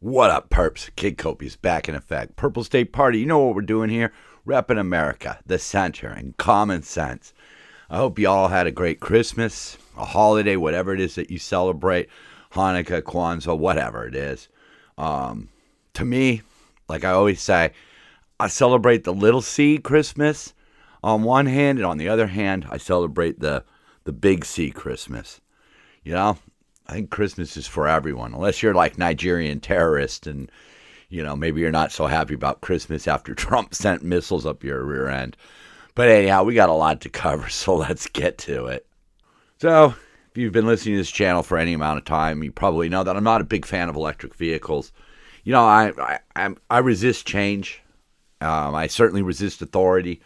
What up, perps? Kid Kopi's back in effect. Purple State Party, you know what we're doing here? Repping America, the center, and common sense. I hope you all had a great Christmas, a holiday, whatever it is that you celebrate, Hanukkah, Kwanzaa, whatever it is. To me, like I always say, I celebrate the little C Christmas on one hand, and on the other hand, I celebrate the big C Christmas. You know, I think Christmas is for everyone, unless you're like Nigerian terrorist and, you know, maybe you're not so happy about Christmas after Trump sent missiles up your rear end. But anyhow, we got a lot to cover, so let's get to it. So, if you've been listening to this channel for any amount of time, you probably know that I'm not a big fan of electric vehicles. You know, I resist change. I certainly resist authority.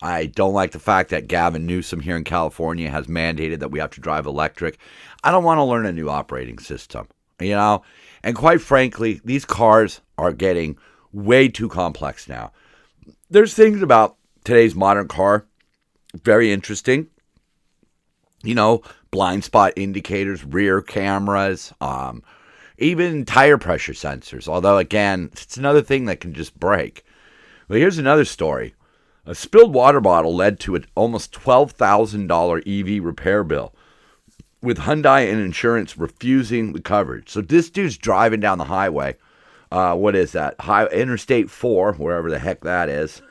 I don't like the fact that Gavin Newsom here in California has mandated that we have to drive electric. I don't want to learn a new operating system, you know? And quite frankly, these cars are getting way too complex now. There's things about today's modern car, very interesting. You know, blind spot indicators, rear cameras, even tire pressure sensors. Although, again, it's another thing that can just break. But here's another story. A spilled water bottle led to an almost $12,000 EV repair bill, with Hyundai and insurance refusing the coverage. So this dude's driving down the highway. What is that? Interstate 4, wherever the heck that is.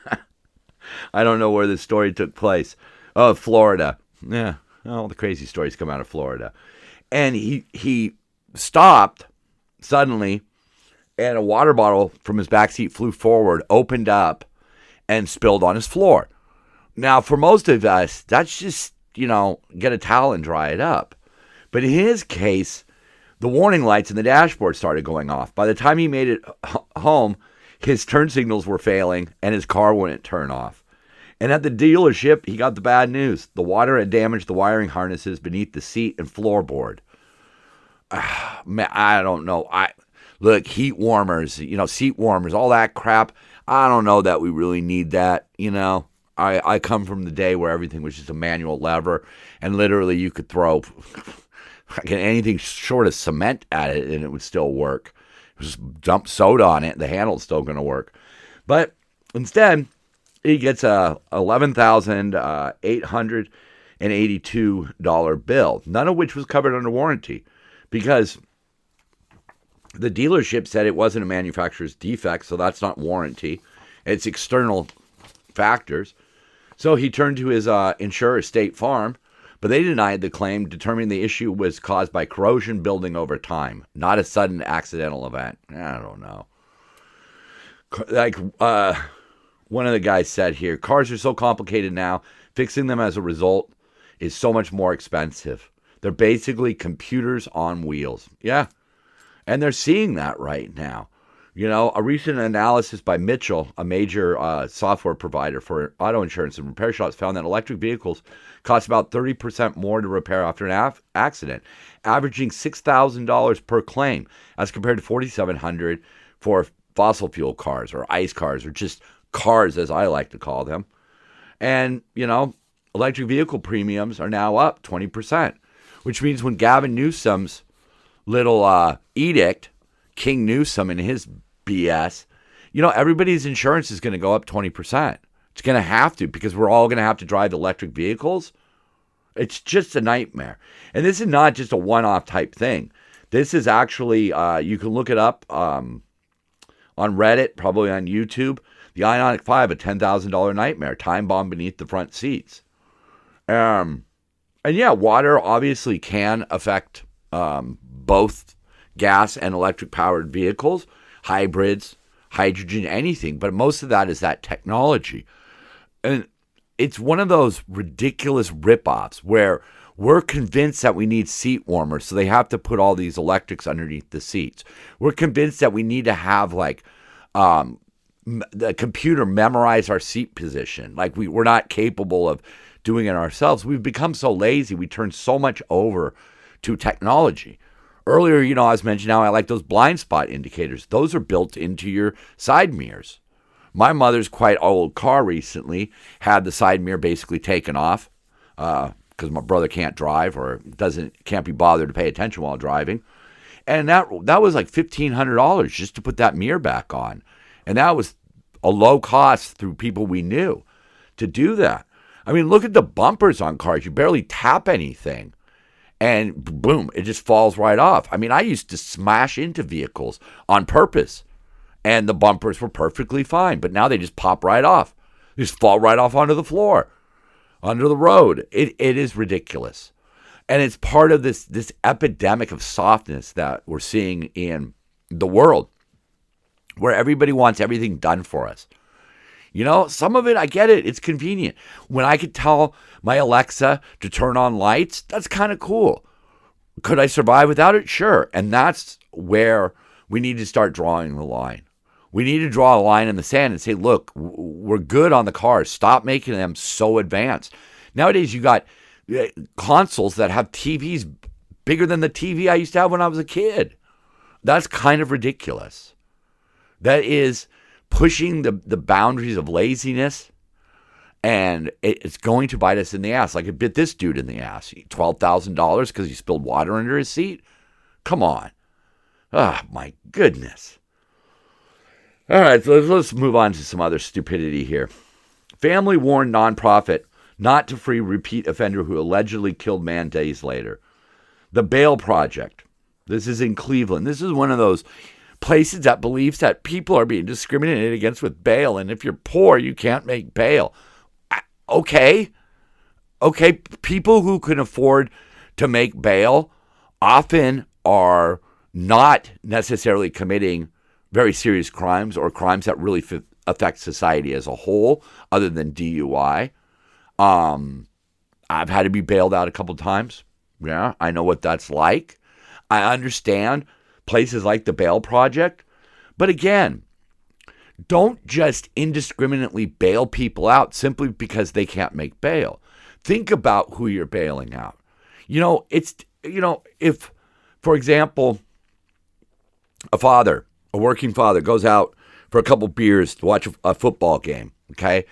I don't know where this story took place. Oh, Florida. Yeah, all the crazy stories come out of Florida. And he stopped suddenly, and a water bottle from his backseat flew forward, opened up, and spilled on his floor. Now, for most of us, that's just, you know, get a towel and dry it up. But in his case, the warning lights in the dashboard started going off. By the time he made it home, his turn signals were failing and his car wouldn't turn off. And at the dealership, he got the bad news. The water had damaged the wiring harnesses beneath the seat and floorboard. Man, I don't know. Look, heat warmers, you know, seat warmers, all that crap. I don't know that we really need that, you know. I come from the day where everything was just a manual lever, and literally you could throw anything short of cement at it and it would still work. Just dump soda on it, the handle's still going to work. But instead, he gets a $11,882 bill, none of which was covered under warranty, because the dealership said it wasn't a manufacturer's defect, so that's not warranty. It's external factors. So he turned to his insurer, State Farm, but they denied the claim, determining the issue was caused by corrosion building over time, not a sudden accidental event. I don't know. Like one of the guys said here, cars are so complicated now, fixing them as a result is so much more expensive. They're basically computers on wheels. Yeah. And they're seeing that right now. You know, a recent analysis by Mitchell, a major software provider for auto insurance and repair shops, found that electric vehicles cost about 30% more to repair after an accident, averaging $6,000 per claim, as compared to $4,700 for fossil fuel cars or ICE cars, or just cars, as I like to call them. And, you know, electric vehicle premiums are now up 20%, which means when Gavin Newsom's little edict, King Newsom and his BS, you know, everybody's insurance is going to go up 20%. It's going to have to, because we're all going to have to drive electric vehicles. It's just a nightmare. And this is not just a one-off type thing. This is actually, you can look it up on Reddit, probably on YouTube. The Ioniq 5, a $10,000 nightmare. Time bomb beneath the front seats. And yeah, water obviously can affect both gas and electric powered vehicles, hybrids, hydrogen, anything. But most of that is that technology. And it's one of those ridiculous ripoffs where we're convinced that we need seat warmers, so they have to put all these electrics underneath the seats. We're convinced that we need to have like the computer memorize our seat position. Like we're not capable of doing it ourselves. We've become so lazy. We turn so much over to technology. Earlier, you know, I was mentioning how I like those blind spot indicators. Those are built into your side mirrors. My mother's quite old car recently had the side mirror basically taken off because my brother can't drive or can't be bothered to pay attention while driving. And that was like $1,500 just to put that mirror back on. And that was a low cost through people we knew to do that. I mean, look at the bumpers on cars. You barely tap anything. And boom, it just falls right off. I mean, I used to smash into vehicles on purpose. And the bumpers were perfectly fine. But now they just pop right off. They just fall right off onto the floor, onto the road. It is ridiculous. And it's part of this epidemic of softness that we're seeing in the world, where everybody wants everything done for us. You know, some of it, I get it. It's convenient. When I could tell my Alexa to turn on lights, that's kind of cool. Could I survive without it? Sure. And that's where we need to start drawing the line. We need to draw a line in the sand and say, look, we're good on the cars. Stop making them so advanced. Nowadays, you got consoles that have TVs bigger than the TV I used to have when I was a kid. That's kind of ridiculous. That is pushing the boundaries of laziness, and it's going to bite us in the ass. Like it bit this dude in the ass. $12,000 because he spilled water under his seat? Come on. Oh, my goodness. All right, so let's move on to some other stupidity here. Family warned nonprofit not to free repeat offender who allegedly killed man days later. The Bail Project. This is in Cleveland. This is one of those places that believes that people are being discriminated against with bail, and if you're poor, you can't make bail. Okay, people who can afford to make bail often are not necessarily committing very serious crimes or crimes that really affect society as a whole, other than DUI. I've had to be bailed out a couple times. Yeah, I know what that's like. I understand places like the Bail Project. But again, don't just indiscriminately bail people out simply because they can't make bail. Think about who you're bailing out. If, for example, a working father goes out for a couple beers to watch a football game, okay?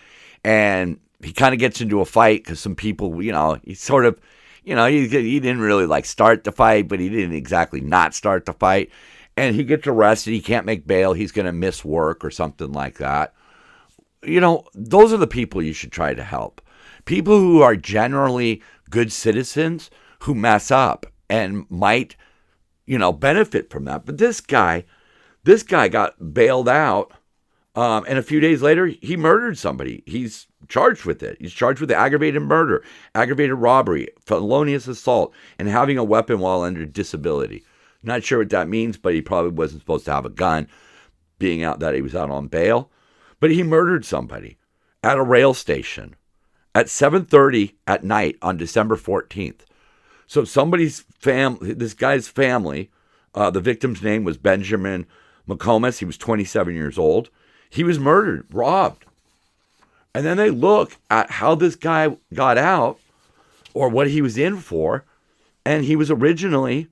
And he kind of gets into a fight because some people, he sort of, he didn't really start the fight, but he didn't exactly not start the fight. And he gets arrested. He can't make bail. He's going to miss work or something like that. Those are the people you should try to help. People who are generally good citizens who mess up and might, benefit from that. But this guy got bailed out. And a few days later, he murdered somebody. He's charged with it. He's charged with aggravated murder, aggravated robbery, felonious assault, and having a weapon while under disability. Not sure what that means, but he probably wasn't supposed to have a gun, being out that he was out on bail. But he murdered somebody at a rail station at 7:30 at night on December 14th. So this guy's family, the victim's name was Benjamin McComas. He was 27 years old. He was murdered, robbed. And then they look at how this guy got out or what he was in for. And he was originally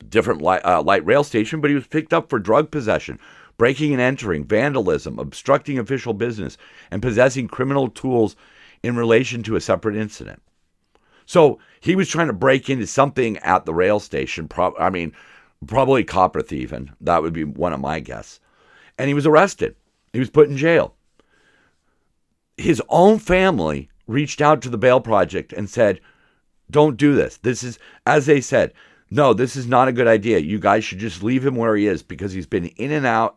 different light rail station, but he was picked up for drug possession, breaking and entering, vandalism, obstructing official business, and possessing criminal tools in relation to a separate incident. So he was trying to break into something at the rail station, probably copper thieving. That would be one of my guess. And he was arrested. He was put in jail. His own family reached out to the Bail Project and said, don't do this. This is, as they said, no, this is not a good idea. You guys should just leave him where he is because he's been in and out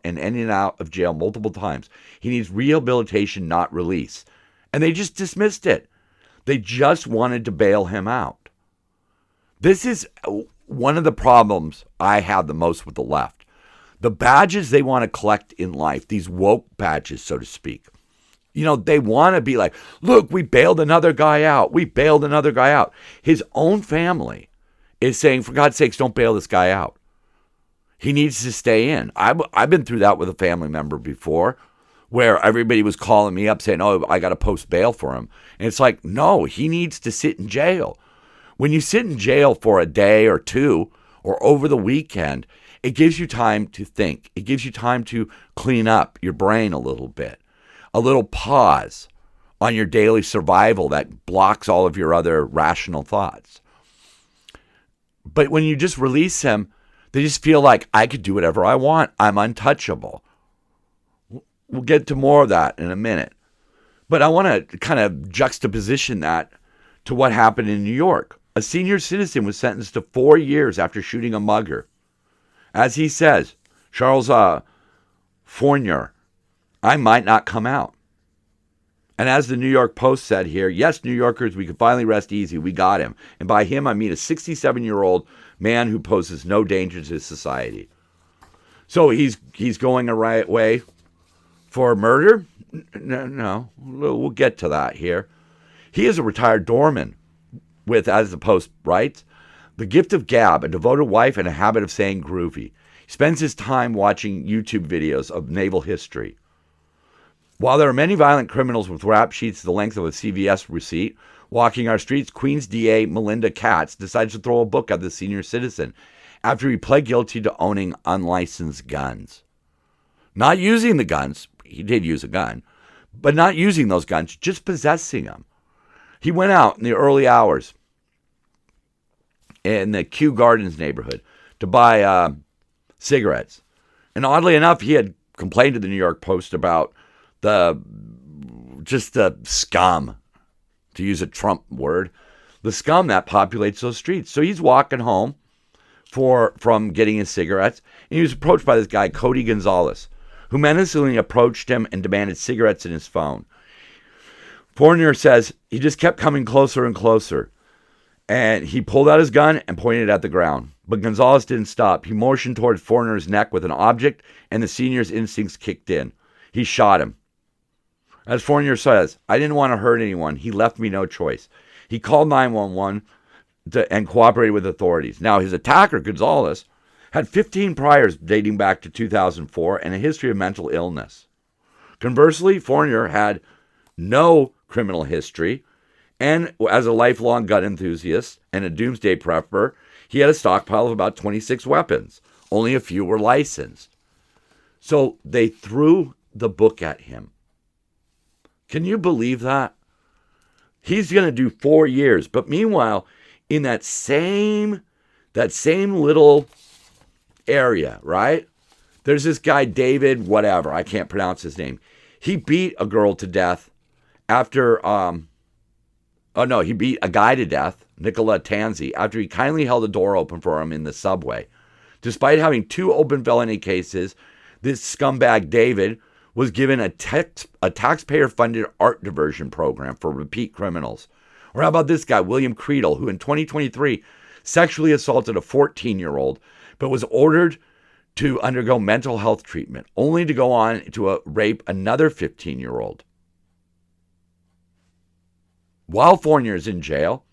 of jail multiple times. He needs rehabilitation, not release. And they just dismissed it. They just wanted to bail him out. This is one of the problems I have the most with the left. The badges they want to collect in life, these woke badges, so to speak. They want to be like, look, we bailed another guy out. We bailed another guy out. His own family is saying, for God's sakes, don't bail this guy out. He needs to stay in. I've been through that with a family member before where everybody was calling me up saying, oh, I got to post bail for him. And it's like, no, he needs to sit in jail. When you sit in jail for a day or two or over the weekend, it gives you time to think. It gives you time to clean up your brain a little bit. A little pause on your daily survival that blocks all of your other rational thoughts. But when you just release him, they just feel like I could do whatever I want. I'm untouchable. We'll get to more of that in a minute. But I want to kind of juxtaposition that to what happened in New York. A senior citizen was sentenced to 4 years after shooting a mugger. As he says, Charles Fournier, I might not come out. And as the New York Post said here, yes, New Yorkers, we can finally rest easy. We got him. And by him, I mean a 67-year-old man who poses no danger to society. So he's going a right way for murder? No, we'll get to that here. He is a retired doorman with, as the Post writes, the gift of gab, a devoted wife, and a habit of saying groovy. He spends his time watching YouTube videos of naval history. While there are many violent criminals with rap sheets the length of a CVS receipt walking our streets, Queens DA Melinda Katz decides to throw a book at the senior citizen after he pled guilty to owning unlicensed guns. Not using the guns, he did use a gun, but not using those guns, just possessing them. He went out in the early hours in the Kew Gardens neighborhood to buy cigarettes. And oddly enough, he had complained to the New York Post about the scum, to use a Trump word, the scum that populates those streets. So he's walking home from getting his cigarettes, and he was approached by this guy, Cody Gonzalez, who menacingly approached him and demanded cigarettes in his phone. Fournier says he just kept coming closer and closer, and he pulled out his gun and pointed it at the ground. But Gonzalez didn't stop. He motioned towards Fournier's neck with an object, and the senior's instincts kicked in. He shot him. As Fournier says, I didn't want to hurt anyone. He left me no choice. He called 911 and cooperated with authorities. Now, his attacker, Gonzalez, had 15 priors dating back to 2004 and a history of mental illness. Conversely, Fournier had no criminal history, and as a lifelong gun enthusiast and a doomsday prepper, he had a stockpile of about 26 weapons. Only a few were licensed. So they threw the book at him. Can you believe that? He's going to do 4 years. But meanwhile, in that same little area, right? There's this guy, David, whatever. I can't pronounce his name. He beat a girl to death after, he beat a guy to death, Nicola Tanzi, after he kindly held the door open for him in the subway. Despite having 2 open felony cases, this scumbag, David, was given a taxpayer-funded art diversion program for repeat criminals. Or how about this guy, William Creedle, who in 2023 sexually assaulted a 14-year-old, but was ordered to undergo mental health treatment, only to go on to rape another 15-year-old. While Fournier is in jail,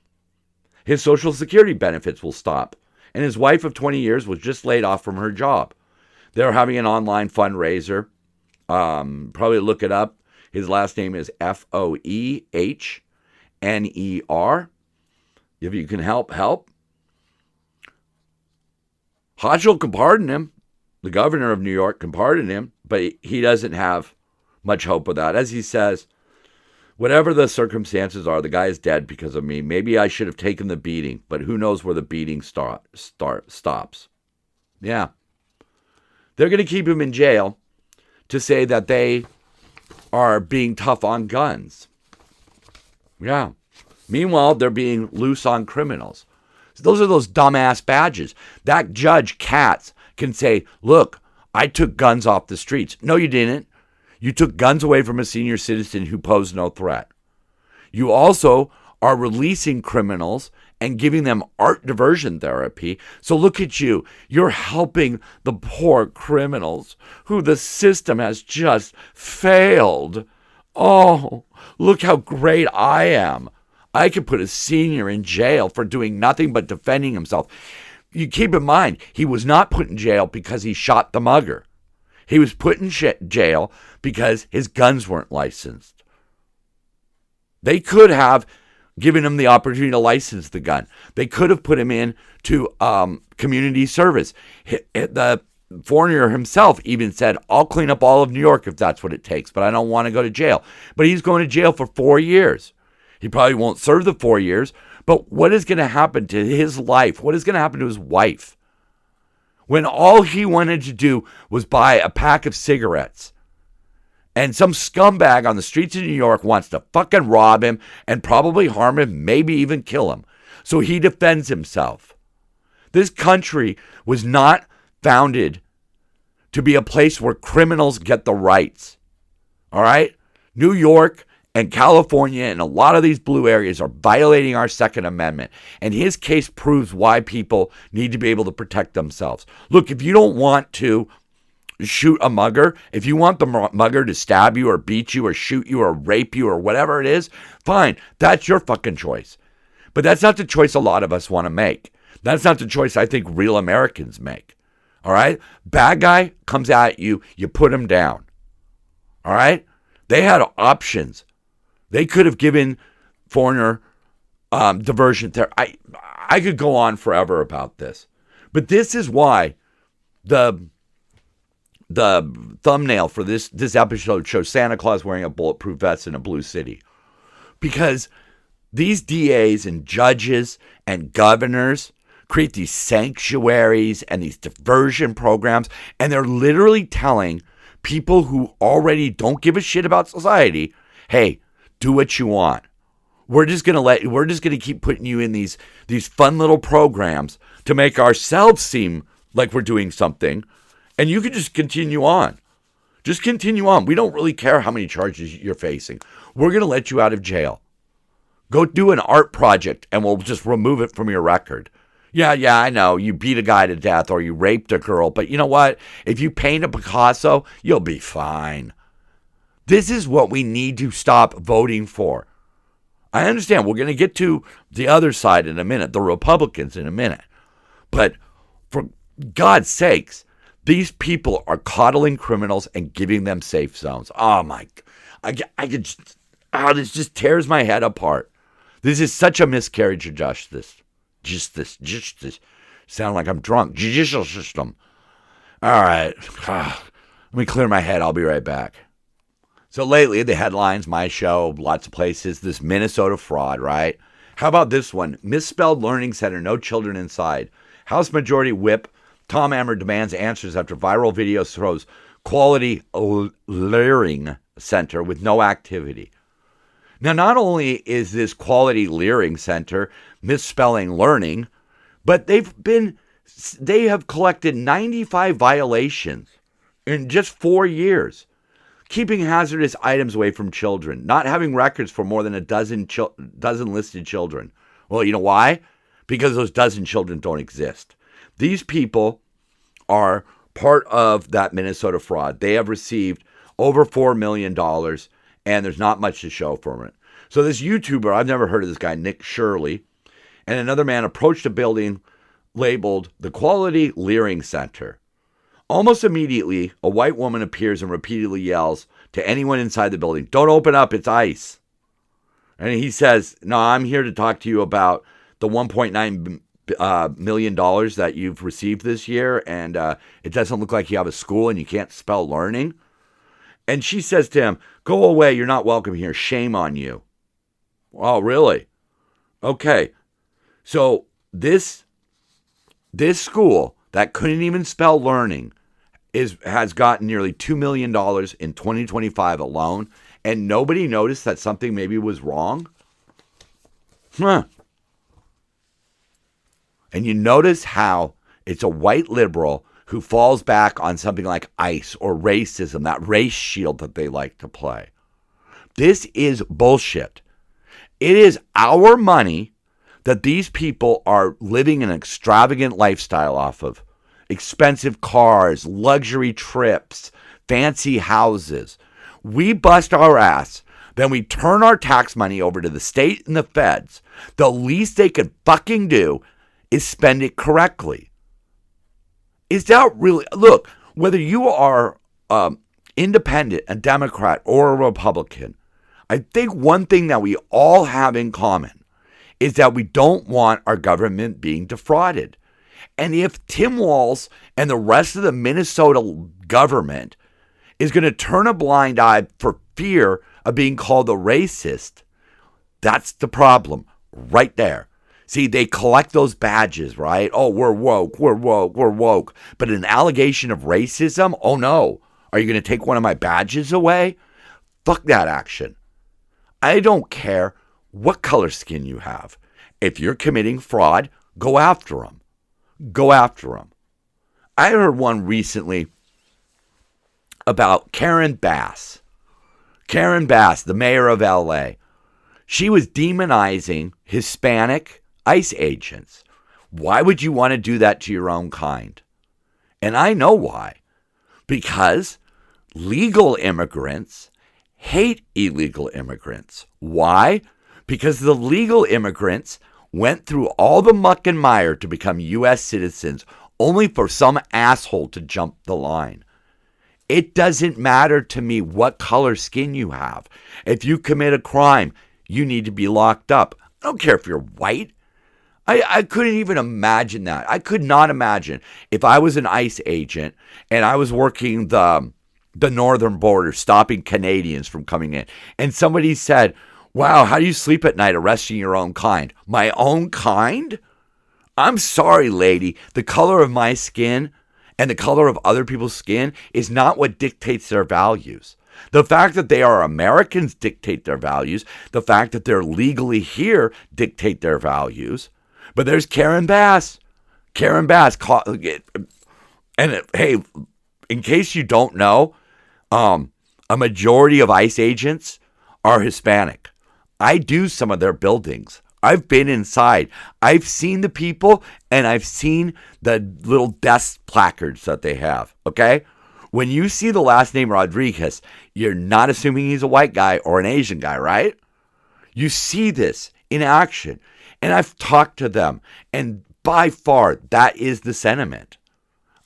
his Social Security benefits will stop, and his wife of 20 years was just laid off from her job. They're having an online fundraiser. Probably look it up. His last name is Foehner. If you can help. Hochul can pardon him. The governor of New York can pardon him, but he doesn't have much hope of that. As he says, whatever the circumstances are, the guy is dead because of me. Maybe I should have taken the beating, but who knows where the beating stops. Yeah. They're going to keep him in jail to say that they are being tough on guns. Yeah. Meanwhile, they're being loose on criminals. So those are those dumbass badges. That Judge Katz can say, look, I took guns off the streets. No, you didn't. You took guns away from a senior citizen who posed no threat. You also are releasing criminals and giving them art diversion therapy. So look at you. You're helping the poor criminals who the system has just failed. Oh, look how great I am. I could put a senior in jail for doing nothing but defending himself. You keep in mind, he was not put in jail because he shot the mugger. He was put in jail because his guns weren't licensed. They could have given him the opportunity to license the gun. They could have put him in to community service. The Fournier himself even said, I'll clean up all of New York if that's what it takes, but I don't want to go to jail. But he's going to jail for 4 years. He probably won't serve the 4 years, But what is going to happen to his life? What is going to happen to his wife? When all he wanted to do was buy a pack of cigarettes. And some scumbag on the streets of New York wants to fucking rob him and probably harm him, maybe even kill him. So he defends himself. This country was not founded to be a place where criminals get the rights. All right? New York and California and a lot of these blue areas are violating our Second Amendment. And his case proves why people need to be able to protect themselves. Look, if you don't want to shoot a mugger, if you want the mugger to stab you or beat you or shoot you or rape you or whatever it is, fine. That's your fucking choice. But that's not the choice a lot of us want to make. That's not the choice I think real Americans make. All right? Bad guy comes at you, you put him down. All right? They had options. They could have given foreigner diversion therapy. I could go on forever about this. But this is why the thumbnail for this episode shows Santa Claus wearing a bulletproof vest in a blue city. Because these DAs and judges and governors create these sanctuaries and these diversion programs, and they're literally telling people who already don't give a shit about society, hey, do what you want. We're just gonna keep putting you in these fun little programs to make ourselves seem like we're doing something, and you can just continue on. Just continue on. We don't really care how many charges you're facing. We're gonna let you out of jail. Go do an art project, and we'll just remove it from your record. Yeah, I know. You beat a guy to death or you raped a girl, but you know what? If you paint a Picasso, you'll be fine. This is what we need to stop voting for. I understand we're going to get to the other side in a minute, the Republicans in a minute. But for God's sakes, these people are coddling criminals and giving them safe zones. Oh my, I could just, this just tears my head apart. This is such a miscarriage of justice. Just this. Sound like I'm drunk. Judicial system. All right. Let me clear my head. I'll be right back. So lately, the headlines, my show, lots of places, this Minnesota fraud, right? How about this one? Misspelled Learning Center, no children inside. House Majority Whip Tom Emmer demands answers after viral video throws quality Learing Center with no activity. Now, not only is this quality Learing Center misspelling learning, but they have collected 95 violations in just 4 years. Keeping hazardous items away from children, not having records for more than a dozen listed children. Well, you know why? Because those dozen children don't exist. These people are part of that Minnesota fraud. They have received over $4 million, and there's not much to show from it. So this YouTuber, I've never heard of this guy, Nick Shirley, and another man approached a building labeled the Quality Learing Center. Almost immediately, a white woman appears and repeatedly yells to anyone inside the building, "Don't open up, it's ICE." And he says, "No, I'm here to talk to you about the $1.9 million that you've received this year, and it doesn't look like you have a school and you can't spell learning." And she says to him, "Go away, you're not welcome here, shame on you." Oh, really? Okay. So this school that couldn't even spell learning has gotten nearly $2 million in 2025 alone, and nobody noticed that something maybe was wrong? And you notice how it's a white liberal who falls back on something like ICE or racism, that race shield that they like to play. This is bullshit. It is our money that these people are living an extravagant lifestyle off of. Expensive cars, luxury trips, fancy houses. We bust our ass, then we turn our tax money over to the state and the feds. The least they could fucking do is spend it correctly. Is that really... Look, whether you are independent, a Democrat, or a Republican, I think one thing that we all have in common is that we don't want our government being defrauded. And if Tim Walz and the rest of the Minnesota government is going to turn a blind eye for fear of being called a racist, that's the problem right there. See, they collect those badges, right? Oh, we're woke, we're woke, we're woke. But an allegation of racism? Oh no. Are you going to take one of my badges away? Fuck that action. I don't care what color skin you have. If you're committing fraud, go after them. Go after them. I heard one recently about Karen Bass. Karen Bass, the mayor of LA. She was demonizing Hispanic ICE agents. Why would you want to do that to your own kind? And I know why. Because legal immigrants hate illegal immigrants. Why? Because the legal immigrants went through all the muck and mire to become U.S. citizens only for some asshole to jump the line. It doesn't matter to me what color skin you have. If you commit a crime, you need to be locked up. I don't care if you're white. I couldn't even imagine that. I could not imagine if I was an ICE agent and I was working the northern border, stopping Canadians from coming in, and somebody said, wow, how do you sleep at night arresting your own kind? My own kind? I'm sorry, lady. The color of my skin and the color of other people's skin is not what dictates their values. The fact that they are Americans dictate their values. The fact that they're legally here dictate their values. But there's Karen Bass. Karen Bass. And hey, in case you don't know, a majority of ICE agents are Hispanic. I do some of their buildings. I've been inside. I've seen the people, and I've seen the little desk placards that they have, okay? When you see the last name Rodriguez, you're not assuming he's a white guy or an Asian guy, right? You see this in action. And I've talked to them, and by far, that is the sentiment.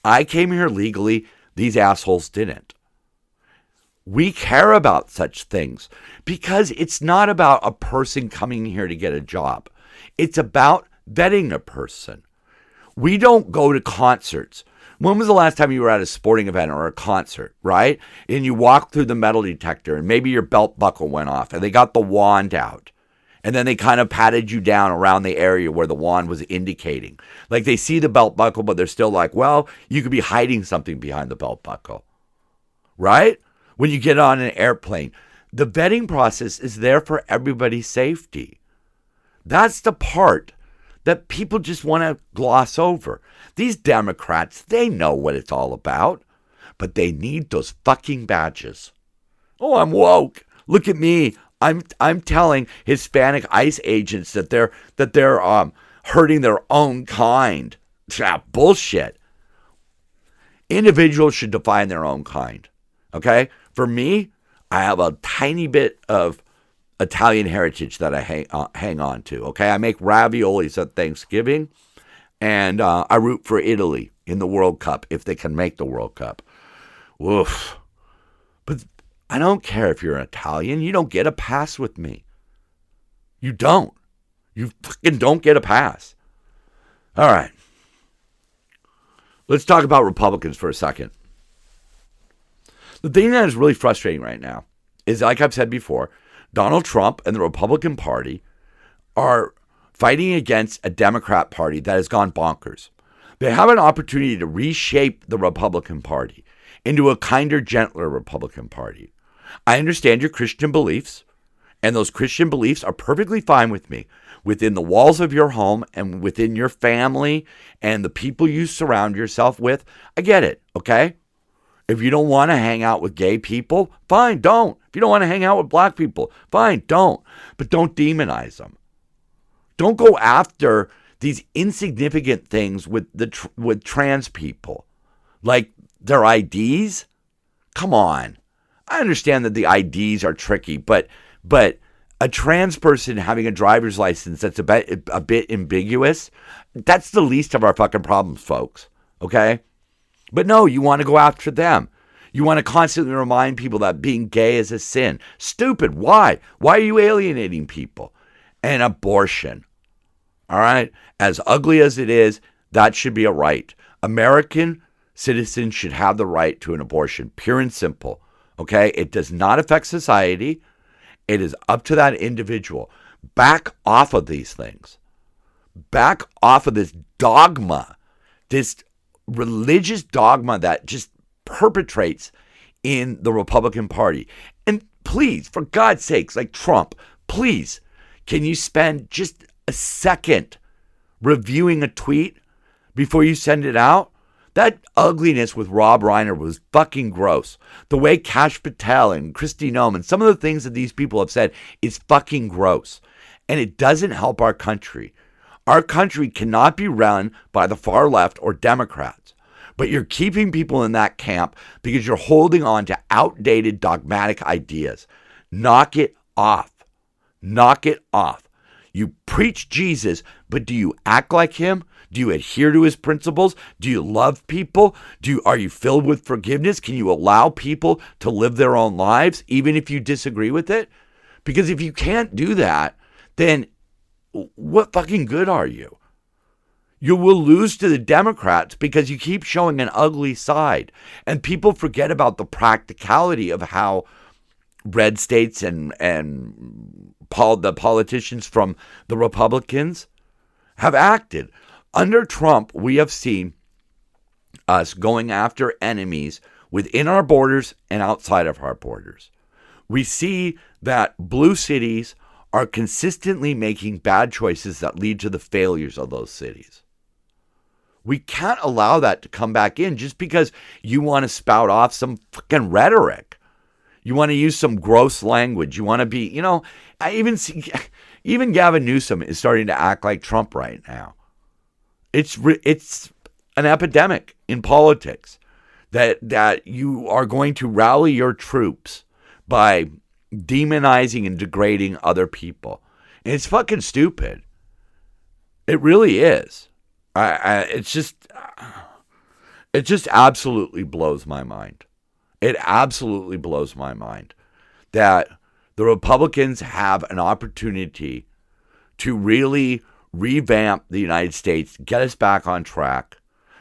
I came here legally. These assholes didn't. We care about such things because it's not about a person coming here to get a job. It's about vetting a person. We don't go to concerts. When was the last time you were at a sporting event or a concert, right? And you walked through the metal detector and maybe your belt buckle went off and they got the wand out. And then they kind of patted you down around the area where the wand was indicating. Like they see the belt buckle, but they're still like, well, you could be hiding something behind the belt buckle, right? When you get on an airplane, the vetting process is there for everybody's safety. That's the part that people just want to gloss over. These Democrats, they know what it's all about, but they need those fucking badges. Oh, I'm woke. Look at me. I'm telling Hispanic ICE agents that they're hurting their own kind. Bullshit. Individuals should define their own kind. Okay? For me, I have a tiny bit of Italian heritage that I hang on to. Okay? I make raviolis at Thanksgiving, and I root for Italy in the World Cup if they can make the World Cup. Woof. But I don't care if you're an Italian. You don't get a pass with me. You don't. You fucking don't get a pass. All right. Let's talk about Republicans for a second. The thing that is really frustrating right now is, like I've said before, Donald Trump and the Republican Party are fighting against a Democrat Party that has gone bonkers. They have an opportunity to reshape the Republican Party into a kinder, gentler Republican Party. I understand your Christian beliefs, and those Christian beliefs are perfectly fine with me. Within the walls of your home and within your family and the people you surround yourself with, I get it, okay? If you don't want to hang out with gay people, fine, don't. If you don't want to hang out with black people, fine, don't. But don't demonize them. Don't go after these insignificant things with trans people, like their IDs. Come on. I understand that the IDs are tricky, but a trans person having a driver's license that's a bit ambiguous, that's the least of our fucking problems, folks. Okay? But no, you want to go after them. You want to constantly remind people that being gay is a sin. Stupid. Why? Why are you alienating people? And abortion. All right? As ugly as it is, that should be a right. American citizens should have the right to an abortion, pure and simple. Okay? It does not affect society. It is up to that individual. Back off of these things. back off of this dogma, this religious dogma that just perpetrates in the Republican Party. And please, for God's sakes, like Trump, please, can you spend just a second reviewing a tweet before you send it out? That ugliness with Rob Reiner was fucking gross. The way Kash Patel and Kristi Noem and some of the things that these people have said is fucking gross. And it doesn't help our country. Our country cannot be run by the far left or Democrats. But you're keeping people in that camp because you're holding on to outdated dogmatic ideas. Knock it off. Knock it off. You preach Jesus, but do you act like him? Do you adhere to his principles? Do you love people? Are you filled with forgiveness? Can you allow people to live their own lives, even if you disagree with it? Because if you can't do that, then what fucking good are you? You will lose to the Democrats because you keep showing an ugly side. And people forget about the practicality of how red states and the politicians from the Republicans have acted. Under Trump, we have seen us going after enemies within our borders and outside of our borders. We see that blue cities are consistently making bad choices that lead to the failures of those cities. We can't allow that to come back in just because you want to spout off some fucking rhetoric. You want to use some gross language. You want to be, I even see, even Gavin Newsom is starting to act like Trump right now. It's an epidemic in politics that you are going to rally your troops by demonizing and degrading other people. And it's fucking stupid. It really is. It just absolutely blows my mind. It absolutely blows my mind that the Republicans have an opportunity to really revamp the United States, get us back on track,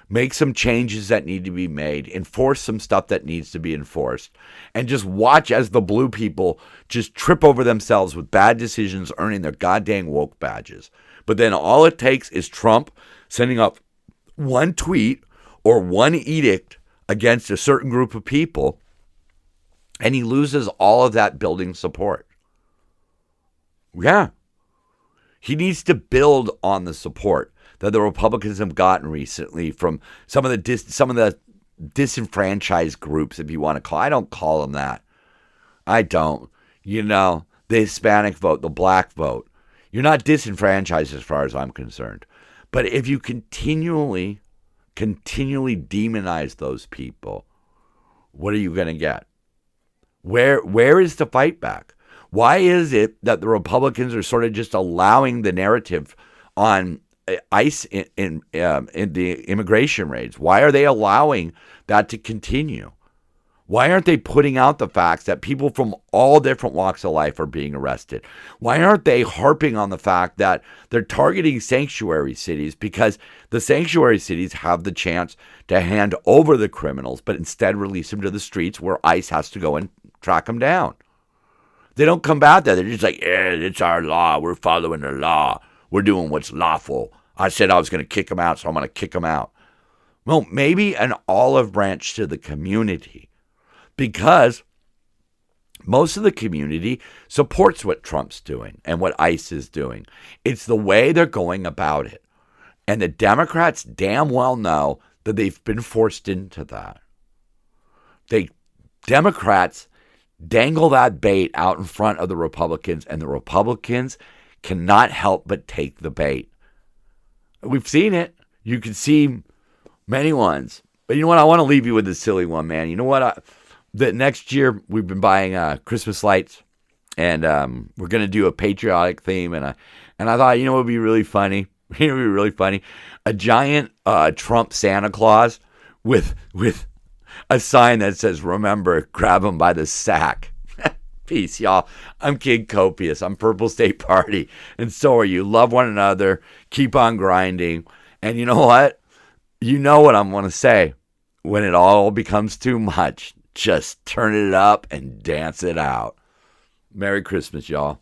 make some changes that need to be made, enforce some stuff that needs to be enforced, and just watch as the blue people just trip over themselves with bad decisions, earning their goddamn woke badges. But then all it takes is Trump sending up one tweet or one edict against a certain group of people, and he loses all of that building support. Yeah. He needs to build on the support that the Republicans have gotten recently from some of the disenfranchised groups, if you want to call. I don't call them that. I don't. The Hispanic vote, the black vote. You're not disenfranchised as far as I'm concerned. But if you continually demonize those people, what are you going to get? Where is the fight back? Why is it that the Republicans are sort of just allowing the narrative on ICE in the immigration raids? Why are they allowing that to continue? Why aren't they putting out the facts that people from all different walks of life are being arrested? Why aren't they harping on the fact that they're targeting sanctuary cities because the sanctuary cities have the chance to hand over the criminals, but instead release them to the streets where ICE has to go and track them down? They don't combat that. They're just like, it's our law. We're following the law. We're doing what's lawful. I said I was going to kick them out, so I'm going to kick them out. Well, maybe an olive branch to the community, because most of the community supports what Trump's doing and what ICE is doing. It's the way they're going about it. And the Democrats damn well know that they've been forced into that. Democrats dangle that bait out in front of the Republicans, and the Republicans cannot help but take the bait. We've seen it. You can see many ones. But you know what? I want to leave you with a silly one, man. You know what? The next year, we've been buying Christmas lights, and we're going to do a patriotic theme. And I thought, what would be really funny? It would be really funny. A giant Trump Santa Claus with a sign that says, "Remember, grab him by the sack." Peace, y'all. I'm Kid Copious. I'm Purple State Party. And so are you. Love one another. Keep on grinding. And you know what? You know what I'm going to say. When it all becomes too much, just turn it up and dance it out. Merry Christmas, y'all.